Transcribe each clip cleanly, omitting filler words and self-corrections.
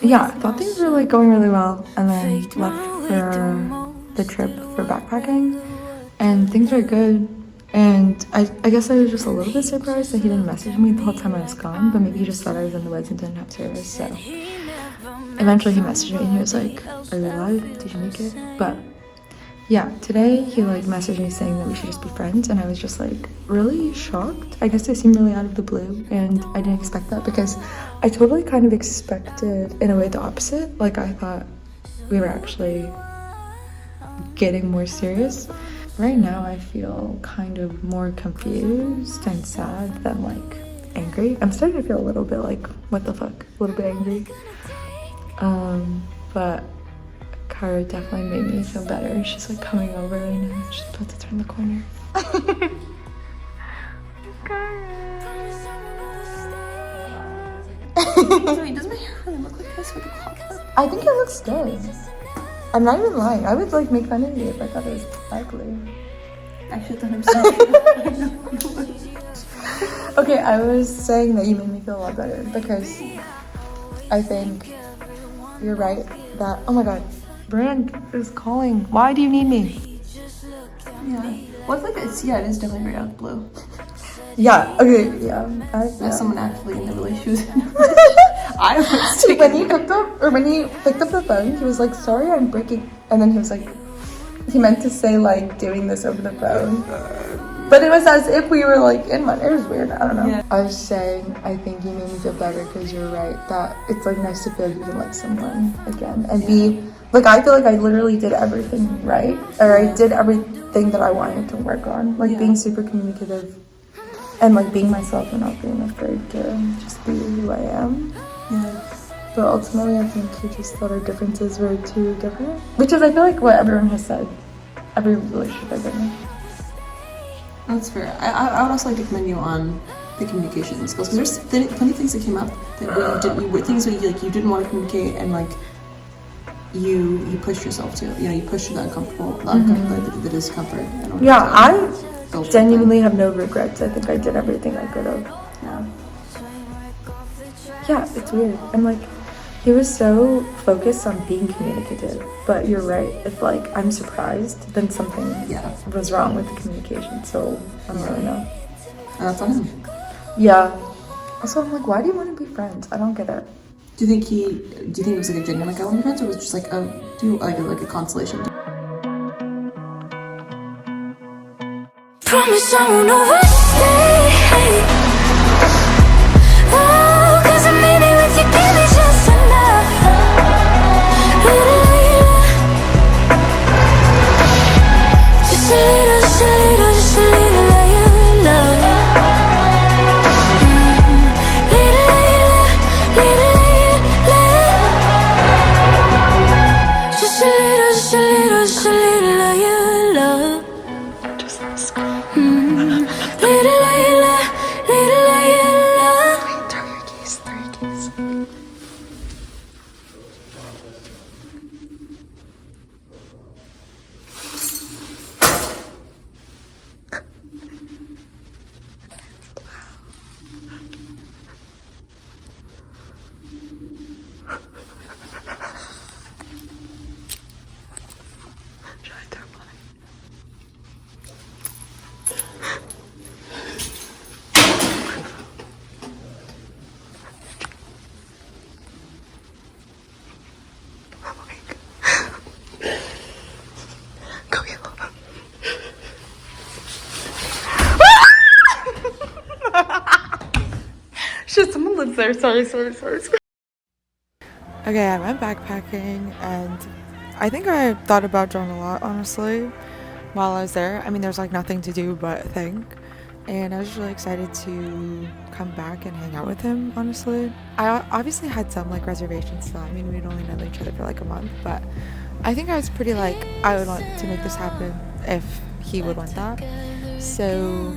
yeah, I thought things were like going really well, and then left for the trip for backpacking, and things were good. And I guess I was just a little bit surprised that he didn't message me the whole time I was gone, but maybe he just thought I was in the woods and didn't have service. So eventually he messaged me and he was like, "Are you alive? Did you make it?" But yeah, today he like messaged me saying that we should just be friends, and I was just like really shocked. I guess it seemed really out of the blue, and I didn't expect that because I totally kind of expected in a way the opposite. Like I thought we were actually getting more serious. Right now I feel kind of more confused and sad than like angry. I'm starting to feel a little bit like, what the fuck, a little bit angry. But Kara definitely made me feel better. She's like coming over right now. She's about to turn the corner. So wait, does my hair really look like this with the crop top? I think it looks good. I'm not even lying. I would like make fun of you if I thought it was ugly. I should have done himself. Okay, I was saying that you made me feel a lot better because I think you're right that, oh my god, Brand is calling. Why do you need me? Yeah. Well, I feel like it is definitely very out of the blue. Yeah, okay, yeah. As someone actually in the relationship. I was when he picked up the phone, he was like, "Sorry, I'm breaking," and then he was like, he meant to say like doing this over the phone, but it was as if we were like in one. It was weird. I don't know. Yeah. I was saying, I think you made me feel better because you're right that it's like nice to feel you can like someone again and be like. I feel like I literally did everything right, or I did everything that I wanted to work on, like being super communicative and like being myself and not being afraid to just be who I am. Yeah. But ultimately, I think he just thought our differences were too different. Which is, I feel like, what everyone has said. Every relationship I've been in. That's fair. I would also like to commend you on the communication skills, because there's plenty of things that came up that things that you didn't want to communicate, and like you pushed yourself to. You pushed through the uncomfortable, the discomfort. Yeah, I genuinely have no regrets. I think I did everything I could have. Yeah. Yeah, it's weird. I'm like, he was so focused on being communicative, but you're right. If like I'm surprised, then something was wrong with the communication. So I don't really know. And that's on him. Yeah. Also, I'm like, why do you want to be friends? I don't get it. Do you think it was like a genuine like I want to be friends, or was it just like a consolation? Promise I won't overstay. Oh, 'cause I'm maybe with you, baby, just enough. Just a little, just a little, just a little love. Just a little, just a little, just a little of your love. Just ask. Throw your keys. Should I throw mine? Go yellow. Shit, someone lives there. Sorry. Okay, I went backpacking, and I think I thought about John a lot, honestly, while I was there. I mean, there's like nothing to do but think. And I was really excited to come back and hang out with him, honestly. I obviously had some like reservations still. I mean, we'd only known each other for like a month, but I think I was pretty like, I would want to make this happen if he would want that. So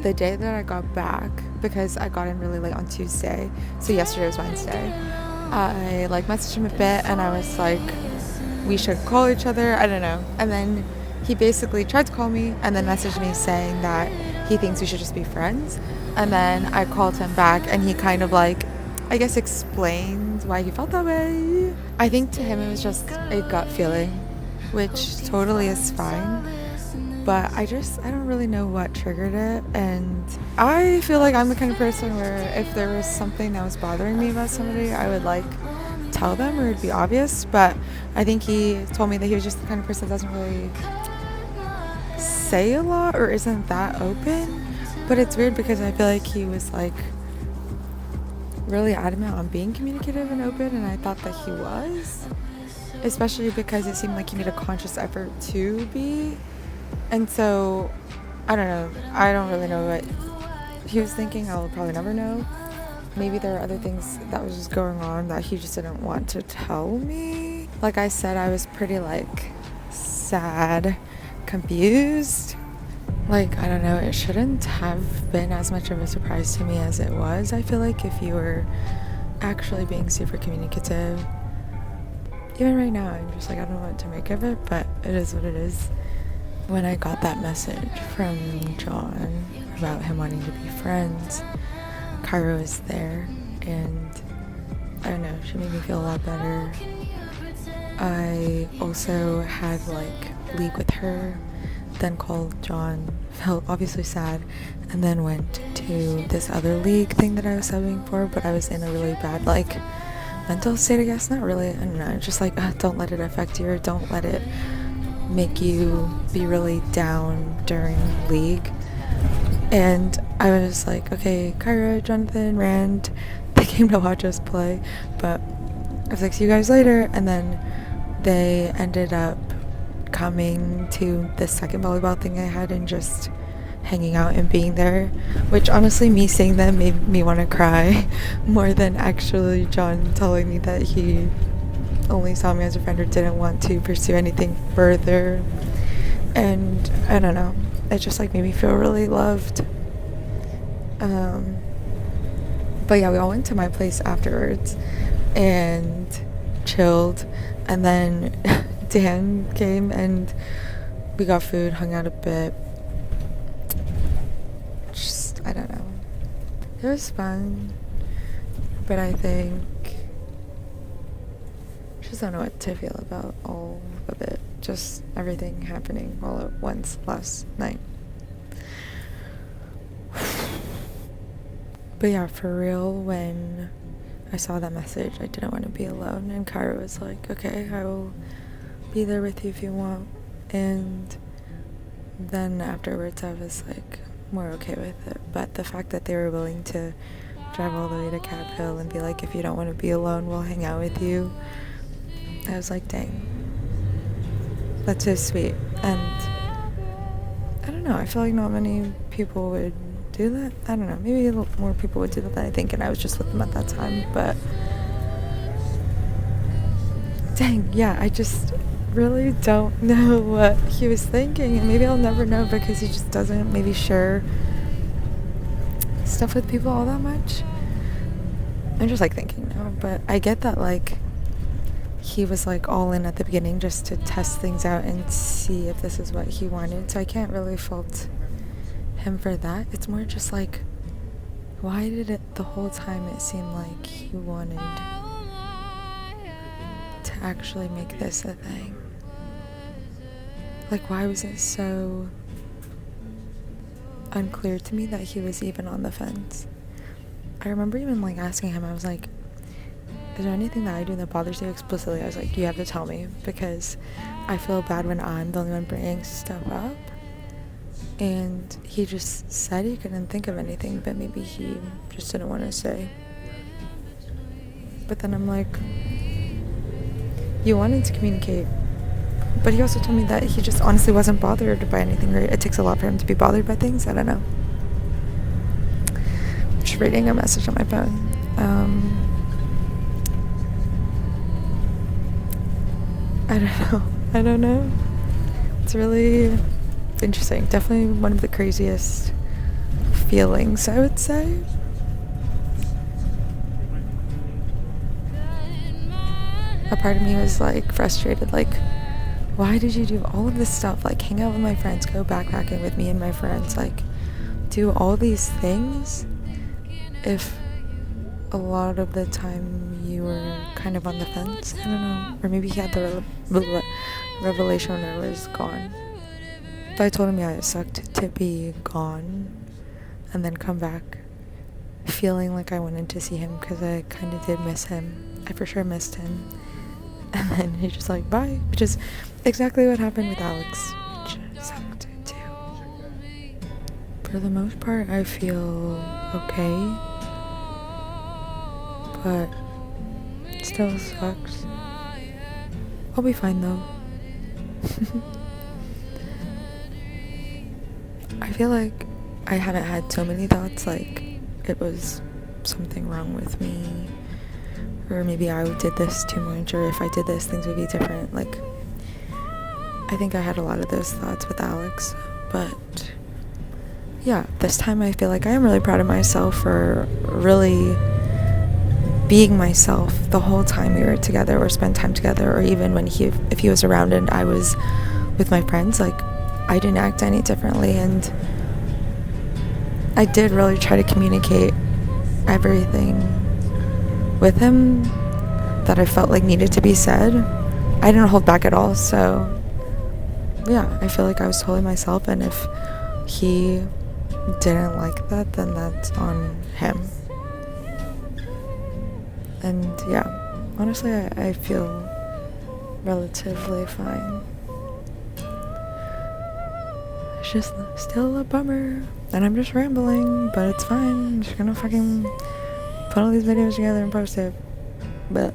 the day that I got back, because I got in really late on Tuesday, so yesterday was Wednesday, I like messaged him a bit and I was like, we should call each other, I don't know. And then he basically tried to call me and then messaged me saying that he thinks we should just be friends. And then I called him back and he kind of like I guess, explained why he felt that way. I think to him it was just a gut feeling, which totally is fine. But I don't really know what triggered it. And I feel like I'm the kind of person where if there was something that was bothering me about somebody, I would like tell them or it'd be obvious. But I think he told me that he was just the kind of person that doesn't really say a lot or isn't that open. But it's weird because I feel like he was like really adamant on being communicative and open, and I thought that he was, especially because it seemed like he made a conscious effort to be. And so I don't know, I don't really know what he was thinking. I'll probably never know. Maybe there are other things that was just going on that he just didn't want to tell me. Like I said, I was pretty like sad, confused. Like, I don't know, it shouldn't have been as much of a surprise to me as it was. I feel like if you were actually being super communicative, even right now, I'm just like, I don't know what to make of it, but it is what it is. When I got that message from John about him wanting to be friends, Kyra was there, and I don't know, she made me feel a lot better. I also had like league with her, then called John, felt obviously sad, and then went to this other league thing that I was subbing for, but I was in a really bad like mental state, I guess. Not really, I don't know, just like don't let it affect you, or don't let it make you be really down during league. And I was like, okay, Kyra, Jonathan, Rand, they came to watch us play, but I was like, see you guys later. And then they ended up coming to the second volleyball thing I had and just hanging out and being there, which honestly, me seeing them made me want to cry more than actually John telling me that he only saw me as a friend or didn't want to pursue anything further. And I don't know, it just like made me feel really loved. But yeah, we all went to my place afterwards and chilled, and then Dan came and we got food, hung out a bit. Just, I don't know, it was fun, but I think just don't know what to feel about all of it, just everything happening all at once last night. But yeah, for real, when I saw that message, I didn't want to be alone, and Kyra was like, okay, I will be there with you if you want. And then afterwards I was like more okay with it. But the fact that they were willing to drive all the way to Cap Hill and be like, if you don't want to be alone, we'll hang out with you, I was like, dang, that's so sweet. And I don't know, I feel like not many people would do that. I don't know, maybe a little more people would do that than I think, and I was just with them at that time. But dang, yeah, I just really don't know what he was thinking, and maybe I'll never know because he just doesn't maybe share stuff with people all that much. I'm just like thinking now, but I get that like he was like all in at the beginning just to test things out and see if this is what he wanted, so I can't really fault him for that. It's more just like, why did it the whole time it seemed like he wanted to actually make this a thing? Like, why was it so unclear to me that he was even on the fence? I remember even like asking him, I was like, is there anything that I do that bothers you explicitly? I was like, you have to tell me, because I feel bad when I'm the only one bringing stuff up. And he just said he couldn't think of anything, but maybe he just didn't want to say. But then I'm like, you wanted to communicate, but he also told me that he just honestly wasn't bothered by anything, or it takes a lot for him to be bothered by things. I don't know. I'm just reading a message on my phone. I don't know. It's really interesting. Definitely one of the craziest feelings, I would say. A part of me was like frustrated, like, why did you do all of this stuff, like hang out with my friends, go backpacking with me and my friends, like do all these things if a lot of the time you were kind of on the fence. I don't know. Or maybe he had the revelation when I was gone. So I told him, yeah, it sucked to be gone and then come back feeling like I wanted to see him because I kind of did miss him. I for sure missed him. And then he's just like, bye. Which is exactly what happened with Alex, which sucked too. For the most part, I feel okay. But it still sucks. I'll be fine though. I feel like I haven't had so many thoughts like it was something wrong with me, or maybe I did this too much, or if I did this things would be different. Like, I think I had a lot of those thoughts with Alex, but yeah, this time I feel like I am really proud of myself for really being myself the whole time we were together or spent time together, or even when if he was around and I was with my friends. Like, I didn't act any differently, and I did really try to communicate everything with him that I felt like needed to be said. I didn't hold back at all, so yeah, I feel like I was totally myself, and if he didn't like that, then that's on him. And yeah, honestly, I feel relatively fine. It's just still a bummer, and I'm just rambling, but it's fine. I'm just gonna fucking put all these videos together and post it. But